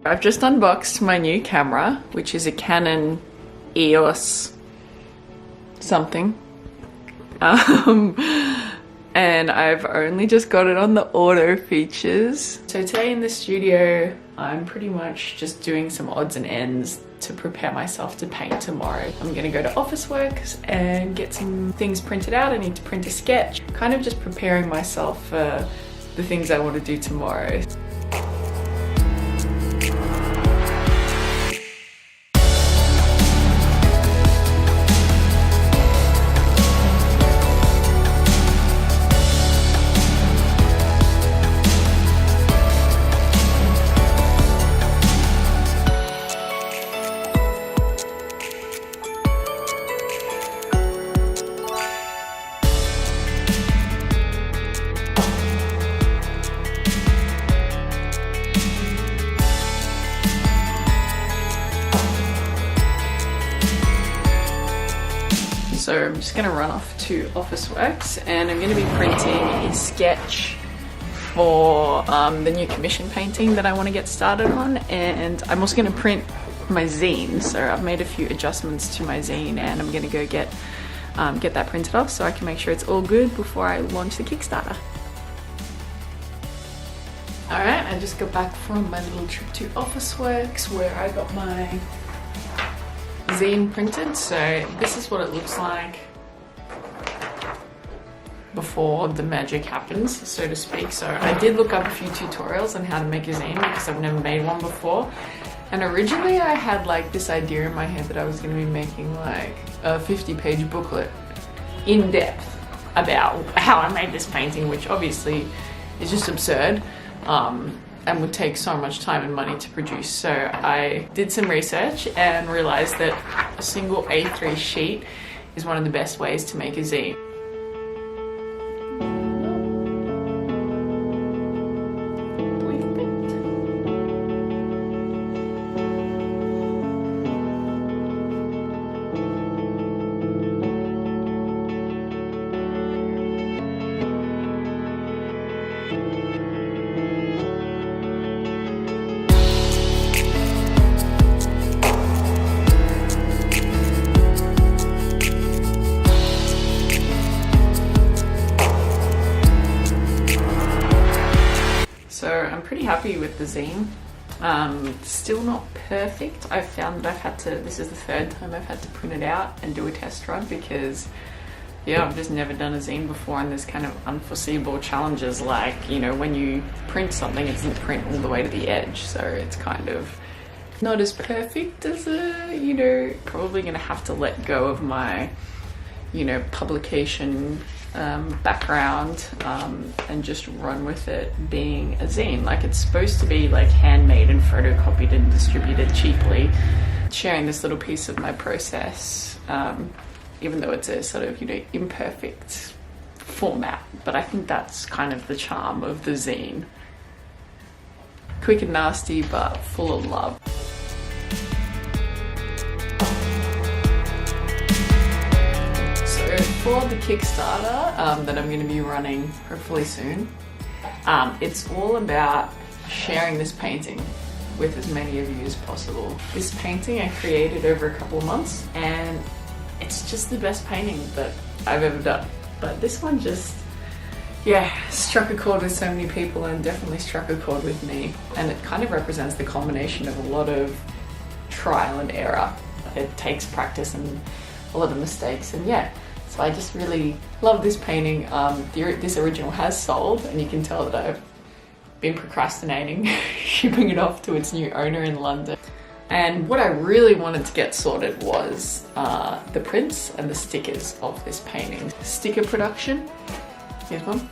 I've just unboxed my new camera, which is a Canon EOS something. And I've only just got it on the auto features. So today in the studio, I'm pretty much just doing some odds and ends to prepare myself to paint tomorrow. I'm gonna go to Officeworks and get some things printed out. I need to print a sketch, kind of just preparing myself for the things I want to do tomorrow. So I'm just going to run off to Officeworks and I'm going to be printing a sketch for the new commission painting that I want to get started on, and I'm also going to print my zine. So I've made a few adjustments to my zine and I'm going to go get that printed off so I can make sure it's all good before I launch the Kickstarter. Alright, I just got back from my little trip to Officeworks where I got my zine printed. So this is what it looks like before the magic happens, so to speak. So I did look up a few tutorials on how to make a zine because I've never made one before, and originally I had like this idea in my head that I was going to be making like a 50-page booklet in depth about how I made this painting, which obviously is just absurd and would take so much time and money to produce. So I did some research and realized that a single A3 sheet is one of the best ways to make a zine. Pretty happy with the zine. Still not perfect. I've found that I've had to, this is the third time I've had to print it out and do a test run because yeah, I've just never done a zine before, and there's kind of unforeseeable challenges like, you know, when you print something it doesn't print all the way to the edge, so it's kind of not as perfect as you know, probably gonna have to let go of my, you know, publication background and just run with it being a zine. Like, it's supposed to be like handmade and photocopied and distributed cheaply, sharing this little piece of my process, even though it's a sort of, you know, imperfect format. But I think that's kind of the charm of the zine. Quick and nasty, but full of love. For the Kickstarter that I'm going to be running hopefully soon, it's all about sharing this painting with as many of you as possible. This painting I created over a couple of months and it's just the best painting that I've ever done. But this one just, yeah, struck a chord with so many people and definitely struck a chord with me. And it kind of represents the combination of a lot of trial and error. It takes practice and a lot of mistakes, and yeah. So I just really love this painting. This original has sold, and you can tell that I've been procrastinating shipping it off to its new owner in London. And what I really wanted to get sorted was the prints and the stickers of this painting. Sticker production, here's one.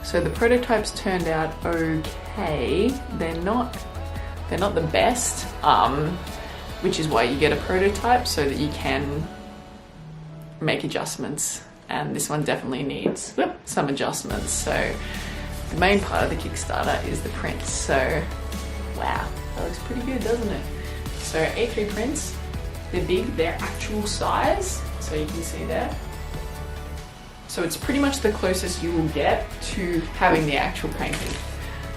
So the prototypes turned out okay. They're not the best, which is why you get a prototype so that you can make adjustments, and this one definitely needs some adjustments. So the main part of the Kickstarter is the prints. So wow, that looks pretty good, doesn't it? So A3 prints, they're big, they're actual size, so you can see there. So it's pretty much the closest you will get to having the actual painting.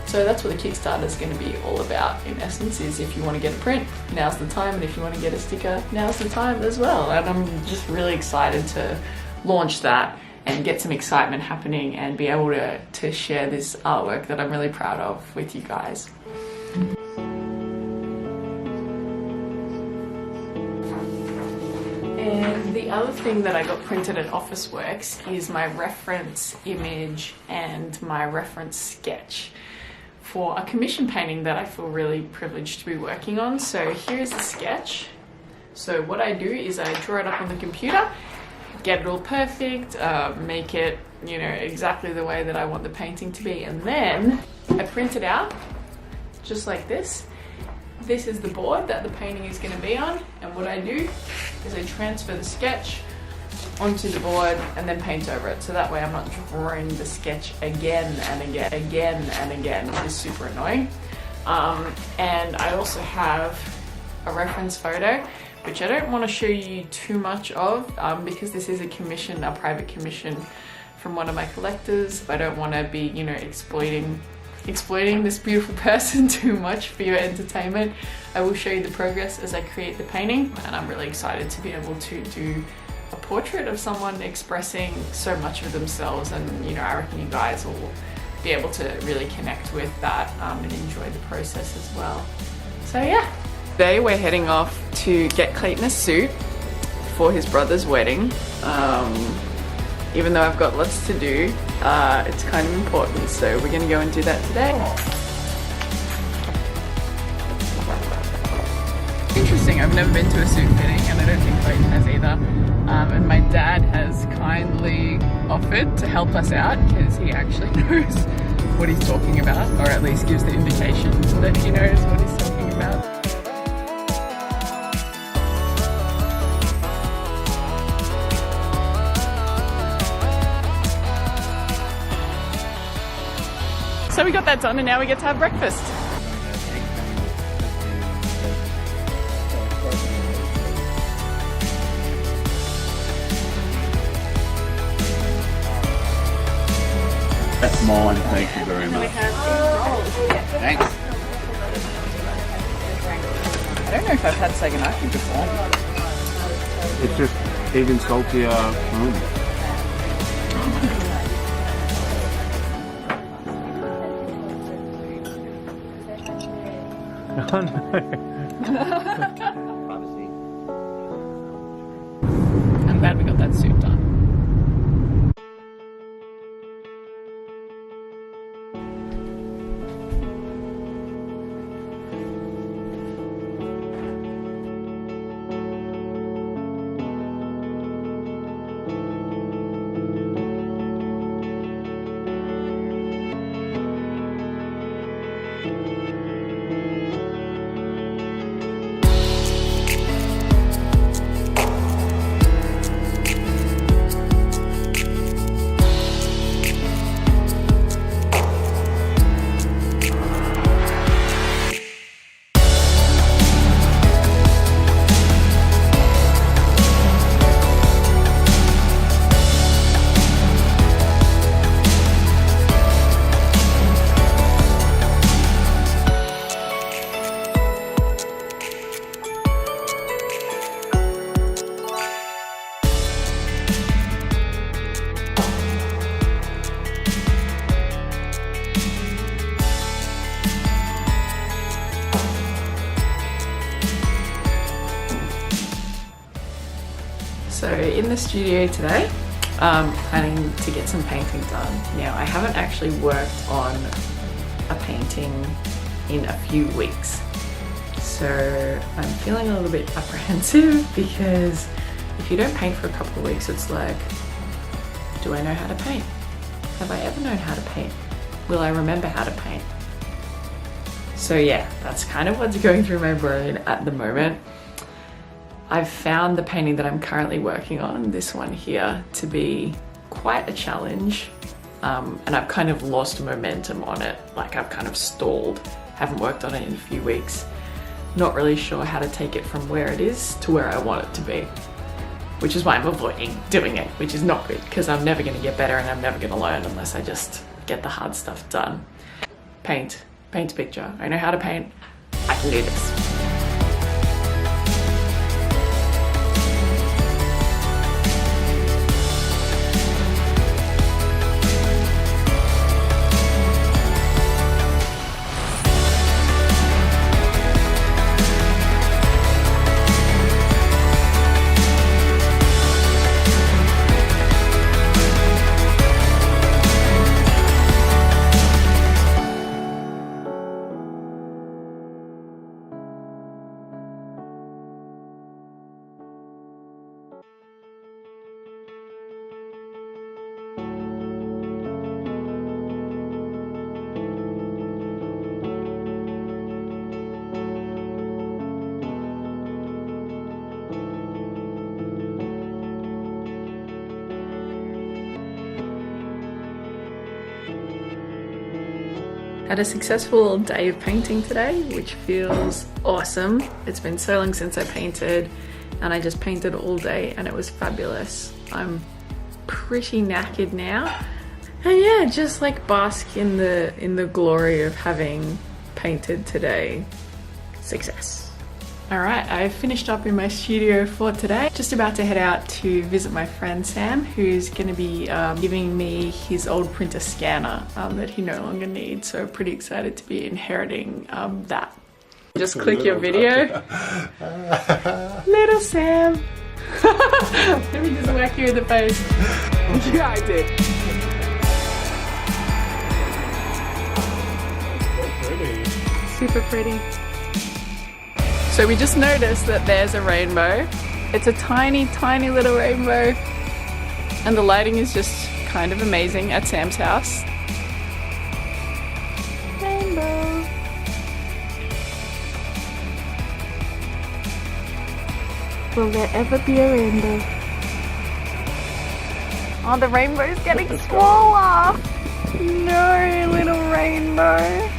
So that's what the Kickstarter is going to be all about in essence, is if you want to get a print, now's the time, and if you want to get a sticker, now's the time as well. And I'm just really excited to launch that and get some excitement happening and be able to share this artwork that I'm really proud of with you guys. And the other thing that I got printed at Officeworks is my reference image and my reference sketch for a commission painting that I feel really privileged to be working on. So here's the sketch. So what I do is I draw it up on the computer, get it all perfect, make it, you know, exactly the way that I want the painting to be, and then I print it out just like this. This is the board that the painting is going to be on, and what I do is I transfer the sketch onto the board and then paint over it, so that way I'm not drawing the sketch again and again, which is super annoying. And I also have a reference photo, which I don't want to show you too much of because this is a commission, a private commission from one of my collectors. I don't want to be, you know, exploiting this beautiful person too much for your entertainment. I will show you the progress as I create the painting, and I'm really excited to be able to do a portrait of someone expressing so much of themselves, and you know, I reckon you guys will be able to really connect with that and enjoy the process as well. So yeah. Today we're heading off to get Clayton a suit for his brother's wedding. Even though I've got lots to do, it's kind of important, so we're gonna go and do that today. Interesting, I've never been to a suit fitting, and I don't think Clayton has either. And my dad has kindly offered to help us out because he actually knows what he's talking about, or at least gives the indication that he knows what he's talking about. So we got that done, and now we get to have breakfast. That's mine, thank you very much. Thanks. I don't know if I've had saganaki before. It's just even saltier. Oh no. I'm glad we got that suit done. So in the studio today, planning to get some painting done. Now I haven't actually worked on a painting in a few weeks, so I'm feeling a little bit apprehensive because if you don't paint for a couple of weeks, it's like, do I know how to paint? Have I ever known how to paint? Will I remember how to paint? So yeah, that's kind of what's going through my brain at the moment. I've found the painting that I'm currently working on, this one here, to be quite a challenge, and I've kind of lost momentum on it. Like I've kind of stalled, haven't worked on it in a few weeks, not really sure how to take it from where it is to where I want it to be, which is why I'm avoiding doing it, which is not good because I'm never going to get better and I'm never going to learn unless I just get the hard stuff done. paint a picture. I know how to paint. I can do this. Had a successful day of painting today, which feels awesome. It's been so long since I painted, and I just painted all day and it was fabulous. I'm pretty knackered now. And yeah, just like bask in the glory of having painted today. Success. Alright, I've finished up in my studio for today. Just about to head out to visit my friend Sam, who's going to be giving me his old printer scanner that he no longer needs. So pretty excited to be inheriting that. Just click your video. Little Sam. Let me just whack you in the face. Yeah, I did. Super pretty. So we just noticed that there's a rainbow. It's a tiny, tiny little rainbow. And the lighting is just kind of amazing at Sam's house. Rainbow. Will there ever be a rainbow? Oh, the rainbow's getting smaller. No, little rainbow.